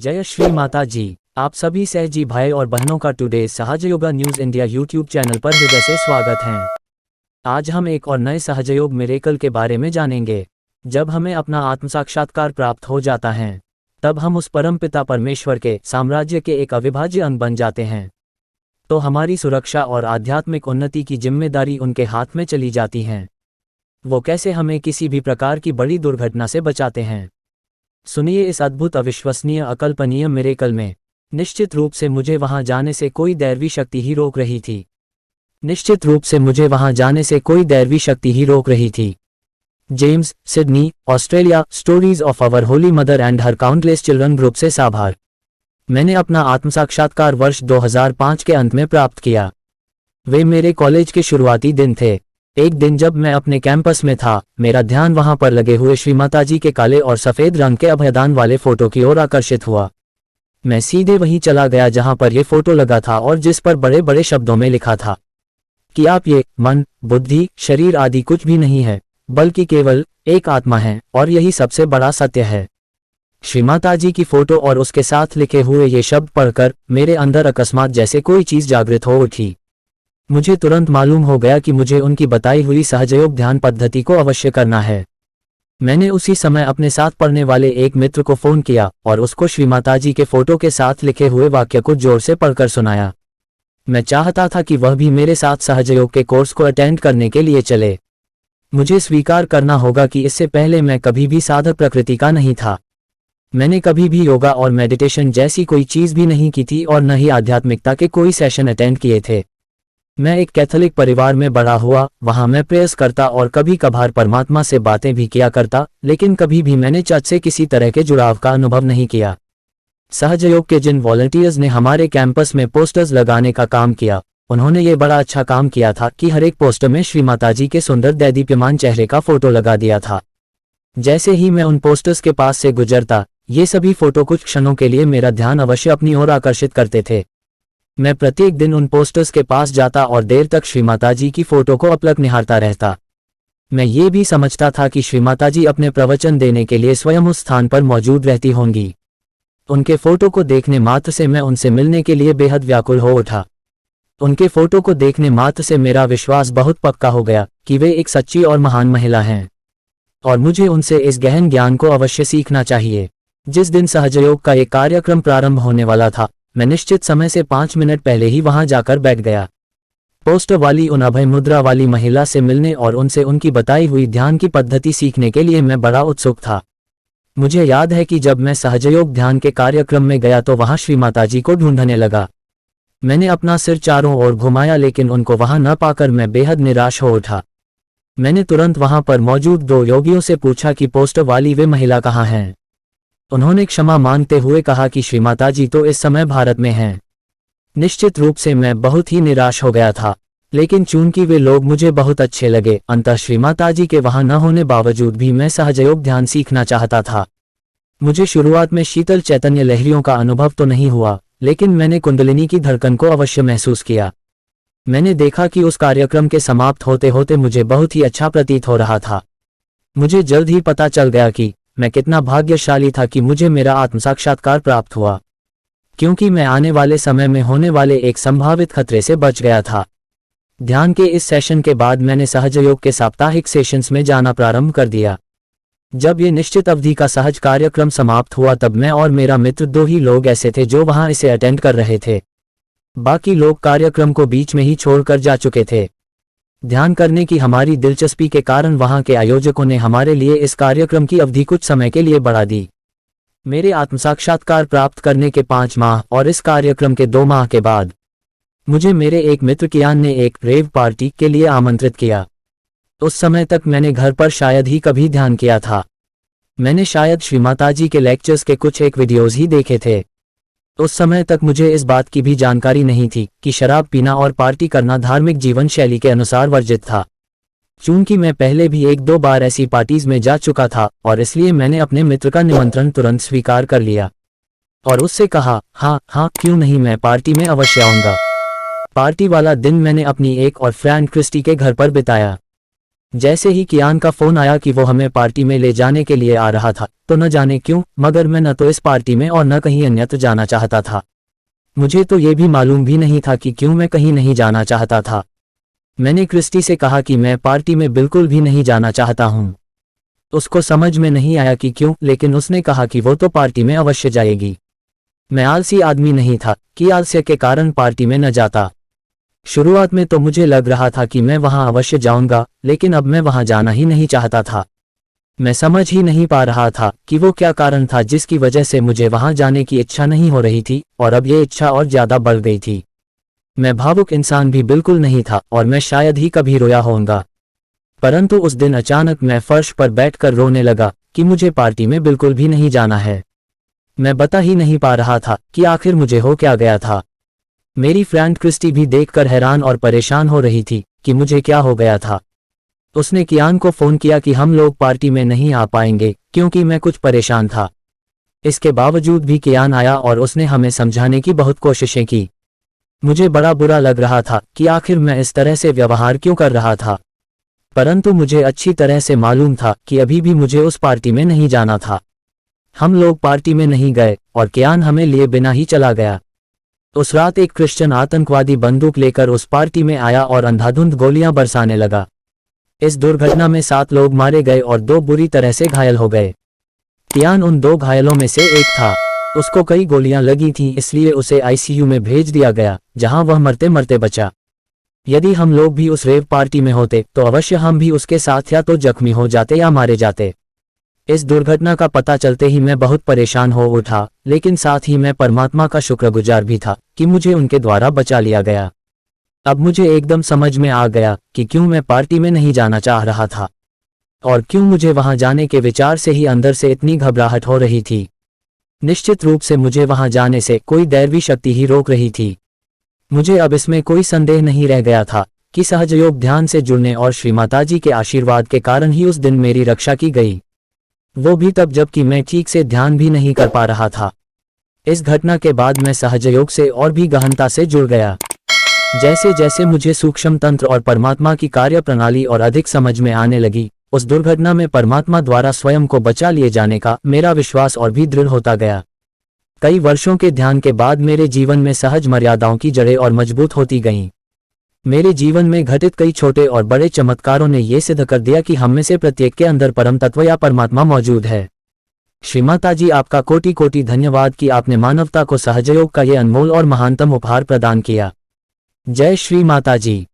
जय श्री माता जी। आप सभी सहजी भाई और बहनों का today Sahajyog news India YouTube channel पर हृदय से स्वागत है। आज हम एक और नए सहजयोग मिरेकल के बारे में जानेंगे। जब हमें अपना आत्म साक्षात्कार प्राप्त हो जाता है तब हम उस परमपिता परमेश्वर के साम्राज्य के एक अविभाज्य अंग बन जाते हैं। तो हमारी सुरक्षा और आध्यात्मिक उन्नति की जिम्मेदारी उनके हाथ में चली जाती है। वो कैसे हमें किसी भी प्रकार की बड़ी दुर्घटना से बचाते हैं, सुनिए इस अद्भुत अविश्वसनीय अकल्पनीय मिरेकल में। निश्चित रूप से मुझे वहां जाने से कोई दैवी शक्ति ही रोक रही थी। निश्चित रूप से मुझे वहां जाने से कोई दैवी शक्ति ही रोक रही थी। James, Sydney, Australia, stories of our holy mother and her countless children group से साभार। मैंने अपना आत्मसाक्षात्कार वर्ष 2005 के अंत में प्राप्त किया। वे मेरे कॉलेज के शुरुआती दिन थे। एक दिन जब मैं अपने कैंपस में था, मेरा ध्यान वहां पर लगे हुए श्री माताजी के काले और सफेद रंग के अभयदान वाले फोटो की ओर आकर्षित हुआ। मैं सीधे वहीं चला गया जहां पर यह फोटो लगा था और जिस पर बड़े बड़े शब्दों में लिखा था कि आप ये मन, बुद्धि, शरीर आदि कुछ भी नहीं है, बल्कि केवल एक आत्मा है, और यही सबसे बड़ा सत्य है। श्री माताजी की फोटो और उसके साथ लिखे हुए ये शब्द पढ़कर मेरे अंदर अकस्मात जैसे कोई चीज जागृत हो उठी। मुझे तुरंत मालूम हो गया कि मुझे उनकी बताई हुई सहजयोग ध्यान पद्धति को अवश्य करना है। मैंने उसी समय अपने साथ पढ़ने वाले एक मित्र को फोन किया और उसको श्री माताजी के फोटो के साथ लिखे हुए वाक्य को जोर से पढ़कर सुनाया। मैं चाहता था कि वह भी मेरे साथ सहजयोग के कोर्स को अटेंड करने के लिए चले। मुझे स्वीकार करना होगा कि इससे पहले मैं कभी भी साधक प्रकृति का नहीं था। मैंने कभी भी योगा और मेडिटेशन जैसी कोई चीज भी नहीं की थी और न ही आध्यात्मिकता के कोई सेशन अटेंड किए थे। मैं एक कैथोलिक परिवार में बड़ा हुआ, वहां मैं प्रेयर्स करता और कभी कभार परमात्मा से बातें भी किया करता, लेकिन कभी भी मैंने चर्च से किसी तरह के जुड़ाव का अनुभव नहीं किया। सहजयोग के जिन वॉलंटियर्स ने हमारे कैंपस में पोस्टर्स लगाने का काम किया, उन्होंने ये बड़ा अच्छा काम किया था कि हर एक पोस्टर में श्री माताजी के सुंदर दैदीप्यमान चेहरे का फोटो लगा दिया था। जैसे ही मैं उन पोस्टर्स के पास से गुजरता, ये सभी फोटो कुछ क्षणों के लिए मेरा ध्यान अवश्य अपनी ओर आकर्षित करते थे। मैं प्रत्येक दिन उन पोस्टर्स के पास जाता और देर तक श्री माताजी की फोटो को अपलक निहारता रहता। मैं ये भी समझता था कि श्री माताजी अपने प्रवचन देने के लिए स्वयं उस स्थान पर मौजूद रहती होंगी। उनके फोटो को देखने मात्र से मैं उनसे मिलने के लिए बेहद व्याकुल हो उठा। उनके फोटो को देखने मात्र से मेरा विश्वास बहुत पक्का हो गया कि वे एक सच्ची और महान महिला हैं और मुझे उनसे इस गहन ज्ञान को अवश्य सीखना चाहिए। जिस दिन सहजयोग का एक कार्यक्रम प्रारंभ होने वाला था, मैं निश्चित समय से 5 मिनट पहले ही वहां जाकर बैठ गया। पोस्टर वाली उन अभय मुद्रा वाली महिला से मिलने और उनसे उनकी बताई हुई ध्यान की पद्धति सीखने के लिए मैं बड़ा उत्सुक था। मुझे याद है कि जब मैं सहजयोग ध्यान के कार्यक्रम में गया तो वहां श्री माताजी को ढूंढने लगा। मैंने अपना सिर चारों ओर घुमाया, लेकिन उनको वहां न पाकर मैं बेहद निराश हो उठा। मैंने तुरंत वहां पर मौजूद 2 योगियों से पूछा कि पोस्टर वाली वे महिला कहाँ हैं। उन्होंने क्षमा मांगते हुए कहा कि श्री माताजी तो इस समय भारत में हैं। निश्चित रूप से मैं बहुत ही निराश हो गया था, लेकिन चूंकि वे लोग मुझे बहुत अच्छे लगे, अंततः श्री माताजी के वहां न होने बावजूद भी मैं सहजयोग ध्यान सीखना चाहता था। मुझे शुरुआत में शीतल चैतन्य लहरियों का अनुभव तो नहीं हुआ, लेकिन मैंने कुंडलिनी की धड़कन को अवश्य महसूस किया। मैंने देखा कि उस कार्यक्रम के समाप्त होते होते मुझे बहुत ही अच्छा प्रतीत हो रहा था। मुझे जल्द ही पता चल गया कि मैं कितना भाग्यशाली था कि मुझे मेरा आत्मसाक्षात्कार प्राप्त हुआ, क्योंकि मैं आने वाले समय में होने वाले एक संभावित खतरे से बच गया था। ध्यान के इस सेशन के बाद मैंने सहजयोग के साप्ताहिक सेशंस में जाना प्रारंभ कर दिया। जब ये निश्चित अवधि का सहज कार्यक्रम समाप्त हुआ तब मैं और मेरा मित्र 2 ही लोग ऐसे थे जो वहां इसे अटेंड कर रहे थे। बाकी लोग कार्यक्रम को बीच में ही छोड़कर जा चुके थे। ध्यान करने की हमारी दिलचस्पी के कारण वहां के आयोजकों ने हमारे लिए इस कार्यक्रम की अवधि कुछ समय के लिए बढ़ा दी। मेरे आत्मसाक्षात्कार प्राप्त करने के 5 माह और इस कार्यक्रम के 2 माह के बाद मुझे मेरे एक मित्र कियान ने एक रेव पार्टी के लिए आमंत्रित किया। उस समय तक मैंने घर पर शायद ही कभी ध्यान किया था। मैंने शायद श्री माताजी के लेक्चर्स के कुछ एक वीडियोज ही देखे थे। उस समय तक मुझे इस बात की भी जानकारी नहीं थी कि शराब पीना और पार्टी करना धार्मिक जीवन शैली के अनुसार वर्जित था। चूंकि मैं पहले भी 1-2 बार ऐसी पार्टीज में जा चुका था और इसलिए मैंने अपने मित्र का निमंत्रण तुरंत स्वीकार कर लिया और उससे कहा, हाँ क्यों नहीं, मैं पार्टी में अवश्य आऊंगा। पार्टी वाला दिन मैंने अपनी एक और फ्रेंड क्रिस्टी के घर पर बिताया। जैसे ही कियान का फोन आया कि वो हमें पार्टी में ले जाने के लिए आ रहा था, तो न जाने क्यों मगर मैं न तो इस पार्टी में और न कहीं अन्यत्र जाना चाहता था। मुझे तो ये भी मालूम भी नहीं था कि क्यों मैं कहीं नहीं जाना चाहता था। मैंने क्रिस्टी से कहा कि मैं पार्टी में बिल्कुल भी नहीं जाना चाहता हूँ। उसको समझ में नहीं आया कि क्यों, लेकिन उसने कहा कि वो तो पार्टी में अवश्य जाएगी। मैं आलसी आदमी नहीं था कि आलस्य के कारण पार्टी में न जाता। शुरुआत में तो मुझे लग रहा था कि मैं वहां अवश्य जाऊंगा, लेकिन अब मैं वहां जाना ही नहीं चाहता था। मैं समझ ही नहीं पा रहा था कि वो क्या कारण था जिसकी वजह से मुझे वहां जाने की इच्छा नहीं हो रही थी, और अब ये इच्छा और ज्यादा बढ़ गई थी। मैं भावुक इंसान भी बिल्कुल नहीं था और मैं शायद ही कभी रोया होऊंगा, परंतु उस दिन अचानक मैं फर्श पर बैठकर रोने लगा कि मुझे पार्टी में बिल्कुल भी नहीं जाना है। मैं बता ही नहीं पा रहा था कि आखिर मुझे हो क्या गया था। मेरी फ्रेंड क्रिस्टी भी देखकर हैरान और परेशान हो रही थी कि मुझे क्या हो गया था। उसने कियान को फोन किया कि हम लोग पार्टी में नहीं आ पाएंगे क्योंकि मैं कुछ परेशान था। इसके बावजूद भी कियान आया और उसने हमें समझाने की बहुत कोशिशें की। मुझे बड़ा बुरा लग रहा था कि आखिर मैं इस तरह से व्यवहार क्यों कर रहा था, परंतु मुझे अच्छी तरह से मालूम था कि अभी भी मुझे उस पार्टी में नहीं जाना था। हम लोग पार्टी में नहीं गए और कियान हमें लिए बिना ही चला गया। उस रात एक क्रिश्चियन आतंकवादी बंदूक लेकर उस पार्टी में आया और अंधाधुंध गोलियां बरसाने लगा। इस दुर्घटना में 7 लोग मारे गए और 2 बुरी तरह से घायल हो गए। कियान उन 2 घायलों में से एक था। उसको कई गोलियां लगी थीं, इसलिए उसे आईसीयू में भेज दिया गया, जहां वह मरते मरते बचा। यदि हम लोग भी उस रेव पार्टी में होते तो अवश्य हम भी उसके साथ या तो जख्मी हो जाते या मारे जाते। इस दुर्घटना का पता चलते ही मैं बहुत परेशान हो उठा, लेकिन साथ ही मैं परमात्मा का शुक्रगुजार भी था कि मुझे उनके द्वारा बचा लिया गया। अब मुझे एकदम समझ में आ गया कि क्यों मैं पार्टी में नहीं जाना चाह रहा था और क्यों मुझे वहां जाने के विचार से ही अंदर से इतनी घबराहट हो रही थी। निश्चित रूप से मुझे वहां जाने से कोई दैवी शक्ति ही रोक रही थी। मुझे अब इसमें कोई संदेह नहीं रह गया था कि सहजयोग ध्यान से जुड़ने और श्री माताजी के आशीर्वाद के कारण ही उस दिन मेरी रक्षा की गई, वो भी तब जबकि मैं ठीक से ध्यान भी नहीं कर पा रहा था। इस घटना के बाद मैं सहजयोग से और भी गहनता से जुड़ गया। जैसे जैसे मुझे सूक्ष्म तंत्र और परमात्मा की कार्य प्रणाली और अधिक समझ में आने लगी, उस दुर्घटना में परमात्मा द्वारा स्वयं को बचा लिए जाने का मेरा विश्वास और भी दृढ़ होता गया। कई वर्षों के ध्यान के बाद मेरे जीवन में सहज मर्यादाओं की जड़ें और मजबूत होती गईं। मेरे जीवन में घटित कई छोटे और बड़े चमत्कारों ने यह सिद्ध कर दिया कि हम में से प्रत्येक के अंदर परम तत्व या परमात्मा मौजूद है। श्री माताजी, आपका कोटि कोटि धन्यवाद कि आपने मानवता को सहजयोग का ये अनमोल और महानतम उपहार प्रदान किया। जय श्री माताजी।